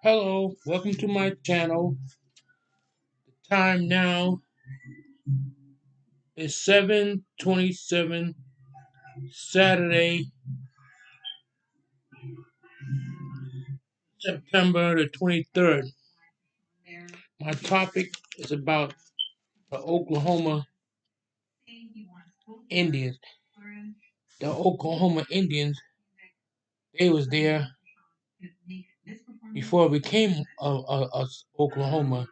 Hello, welcome to my channel. The time now is 7:27 Saturday, September the 23rd. My topic is about the Oklahoma Indians. The Oklahoma Indians, they was there before it became Oklahoma.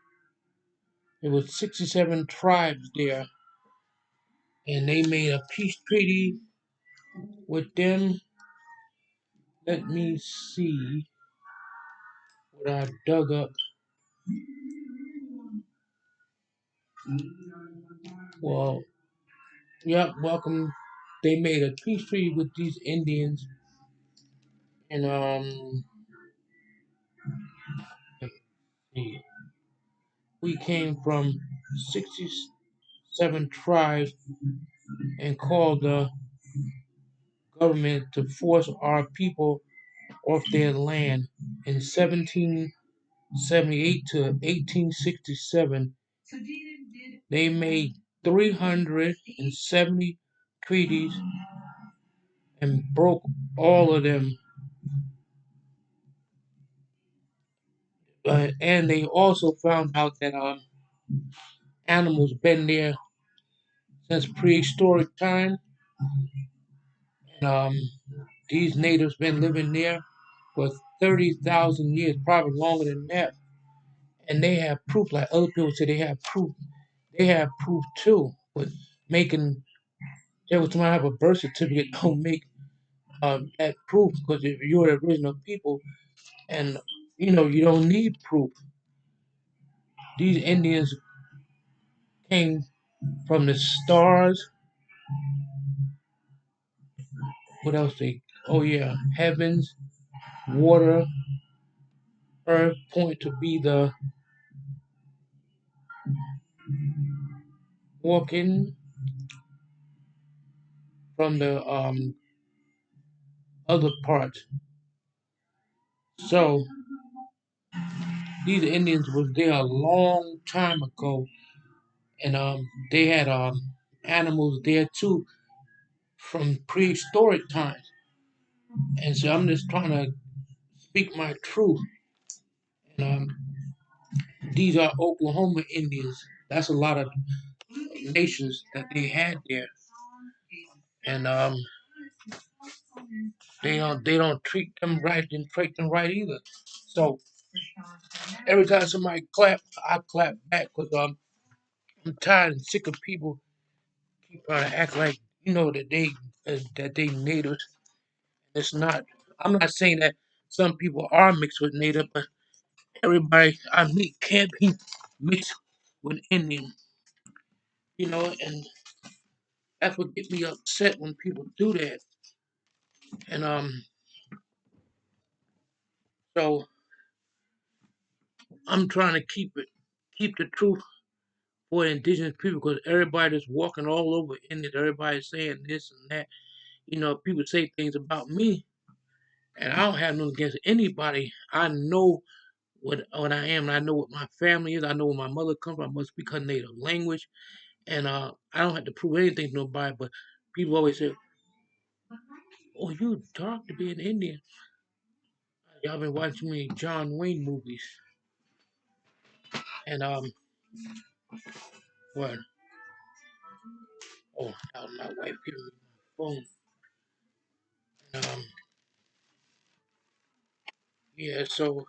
There was 67 tribes there, and they made a peace treaty with them. Let me see what I dug up. Well, yep, welcome. They made a peace treaty with these Indians, and let's see, we came from 67 tribes and called the government to force our people off their land. In 1778 to 1867, they made 370 treaties and broke all of them. And they also found out that animals been there since prehistoric time. And these natives been living there for 30,000 years, probably longer than that. And they have proof, like other people say they have proof. They have proof too. But making every time I have a birth certificate, don't make that proof, because if you're the original people, and you don't need proof. These Indians came from the stars. What else they? Oh yeah, heavens, water, earth point to be the walking from the other parts. So these Indians was there a long time ago, and they had animals there too from prehistoric times. And so I'm just trying to speak my truth. And these are Oklahoma Indians. That's a lot of nations that they had there, and they don't treat them right, didn't treat them right either. So every time somebody clap, I clap back because I'm tired and sick of people keep trying to act like that they natives. It's not. I'm not saying that some people are mixed with native, but everybody I meet can't be mixed with Indian. And that's what gets me upset when people do that. And so I'm trying to keep the truth for indigenous people, because everybody that's walking all over India, everybody's saying this and that. People say things about me, and I don't have nothing against anybody. I know what I am, and I know what my family is. I know where my mother comes from. I must speak her native language, and I don't have to prove anything to nobody. But people always say, "Oh, you dark to be an Indian." Y'all been watching too many John Wayne movies, and what? Oh, now my wife giving me my phone. Yeah, so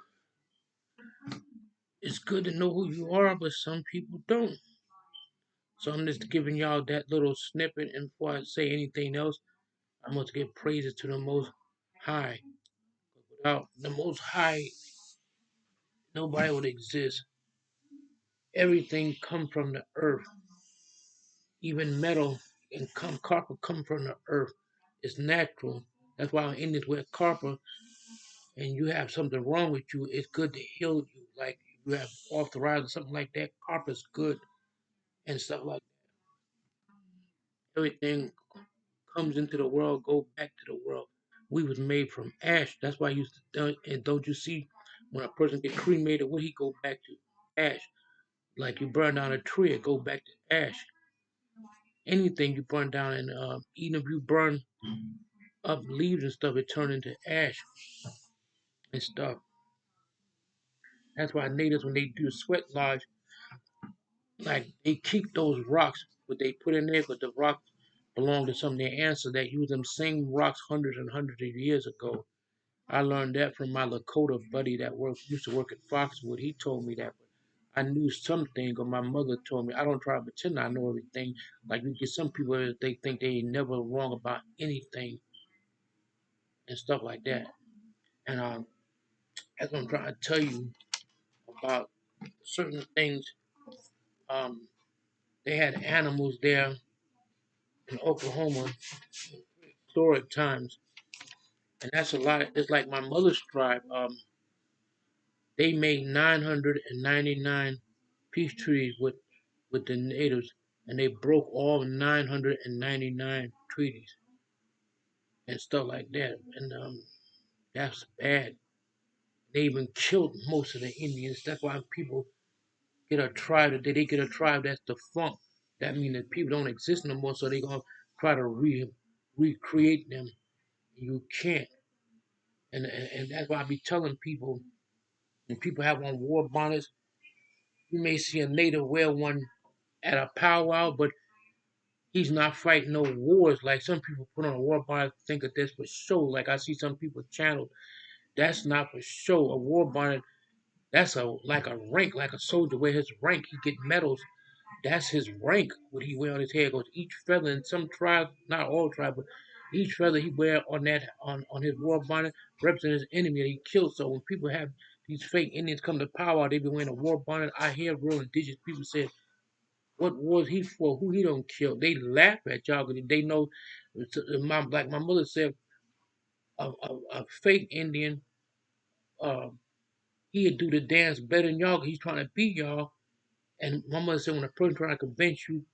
it's good to know who you are, but some people don't. So I'm just giving y'all that little snippet, and before I say anything else, I must give praises to the Most High. Without the Most High, nobody would exist. Everything come from the earth, even metal and copper come from the earth. It's natural. That's why Indians wear copper, and you have something wrong with you, it's good to heal you. Like you have arthritis or something like that, copper's good and stuff like that. Everything comes into the world, go back to the world. We was made from ash. That's why you and don't you see when a person get cremated, what he go back to? Ash. Like you burn down a tree, it go back to ash. Anything you burn down, and even if you burn up leaves and stuff, it turn into ash and stuff. That's why natives, when they do sweat lodge, like they keep those rocks, what they put in there, but the rocks belong to some of their ancestors that used them same rocks hundreds and hundreds of years ago. I learned that from my Lakota buddy that used to work at Foxwood. He told me that. But I knew something, or my mother told me. I don't try to pretend I know everything. Like you get some people, they think they ain't never wrong about anything and stuff like that. And that's what I'm trying to tell you about certain things. Um, they had animals there in Oklahoma, historic times, and that's a lot. It's like my mother's tribe. They made 999 peace treaties with the natives, and they broke all 999 treaties and stuff like that. And that's bad. They even killed most of the Indians. That's why people get a tribe that they get a tribe that's defunct. That means that people don't exist no more, so they're gonna try to recreate them. You can't. And that's why I be telling people when people have on war bonnets, you may see a native wear one at a powwow, but he's not fighting no wars like some people put on a war bonnet, think that that's for show. Like I see some people channel, that's not for show. A war bonnet, that's a like a rank, like a soldier wear his rank. He get medals. That's his rank. What he wear on his head goes each feather in some tribes, not all tribes, but each feather he wear on that on his war bonnet represents his enemy that he killed. So when people have these fake Indians come to power, they be wearing a war bonnet. I hear real indigenous people say, what was he for? Who he don't kill? They laugh at y'all because they know. Like my mother said, a fake Indian, uh, he'd do the dance better than y'all. 'Cause he's trying to beat y'all. And my mother said, when a person trying to convince you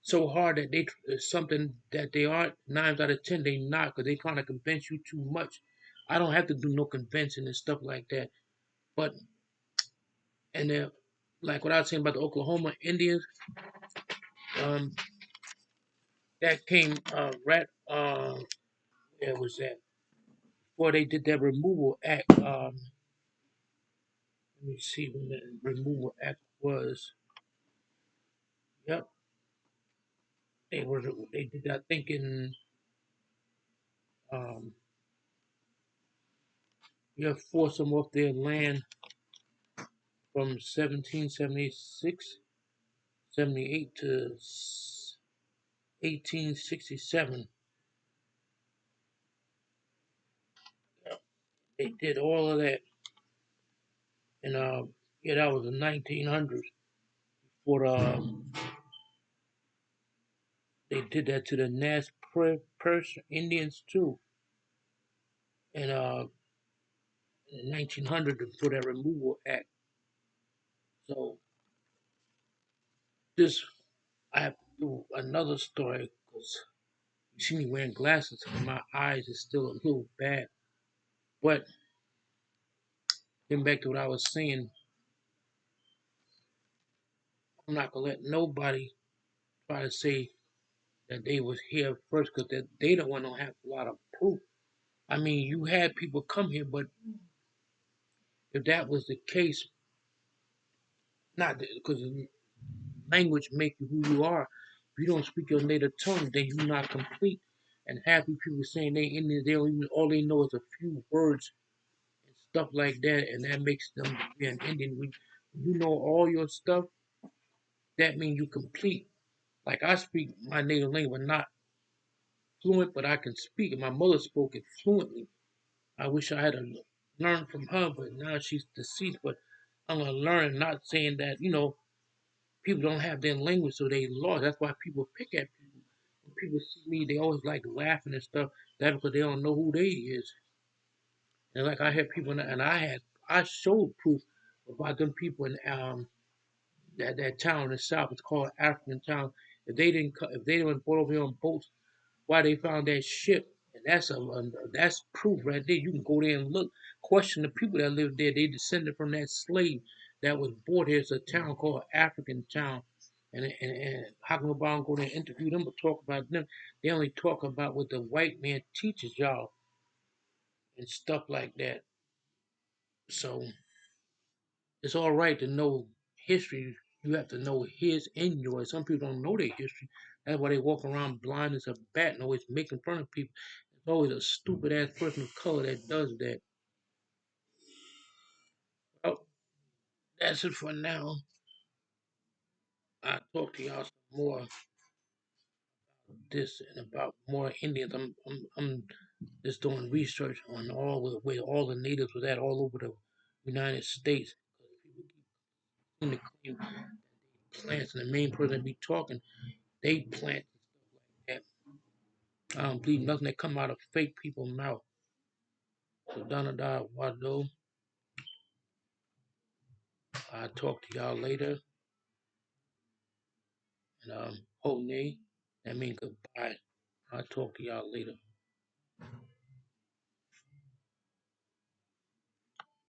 so hard that they something that they aren't, 9 out of 10 they not, because they trying to convince you too much. I don't have to do no convincing and stuff like that. But and then, like what I was saying about the Oklahoma Indians, um, that came right. Where was that? Before they did that removal act. Let me see when the removal act was. Yep, they did that. I think in you have forced them off their land from 1776, 78 to 1867. Yep, they did all of that, and yeah, that was the 1900s. For they did that to the Nez Perce Indians too, and in 1900 for that removal act. So this I have to do another story because you see me wearing glasses and my eyes is still a little bad. But getting back to what I was saying, I'm not gonna let nobody try to say that they was here first because they don't want to have a lot of proof. I mean, you had people come here, but if that was the case, not because language make you who you are. If you don't speak your native tongue, then you're not complete. And half these people saying they Indians, they don't even all they know is a few words and stuff like that, and that makes them be an Indian. When you know all your stuff, that means you complete. Like I speak my native language, not fluent, but I can speak. And my mother spoke it fluently. I wish I had learned from her, but now she's deceased. But I'm gonna learn. Not saying that people don't have their language, so they lost. That's why people pick at people. When people see me, they always like laughing and stuff. That's because they don't know who they is. And like I had people, and I showed proof about them people in that town in the south. It's called African town. If they didn't brought over here on boats, why they found that ship And that's proof right there. You can go there and look, question the people that live there. They descended from that slave that was brought here. It's a town called African Town. And how come Obama go there and interview them or talk about them? They only talk about what the white man teaches y'all and stuff like that. So it's all right to know history. You have to know his and yours. Some people don't know their history. That's why they walk around blind as a bat and always making fun of people. It's always a stupid ass person of color that does that. Oh, that's it for now. I'll talk to y'all some more this and about more Indians. I'm just doing research on all the where all the natives was at all over the United States. People keep claim plants, and the main person that be talking, they plant that. I don't believe nothing that come out of fake people's mouth. So Donada Wado, I'll talk to y'all later. And Hone, that means goodbye. I'll talk to y'all later.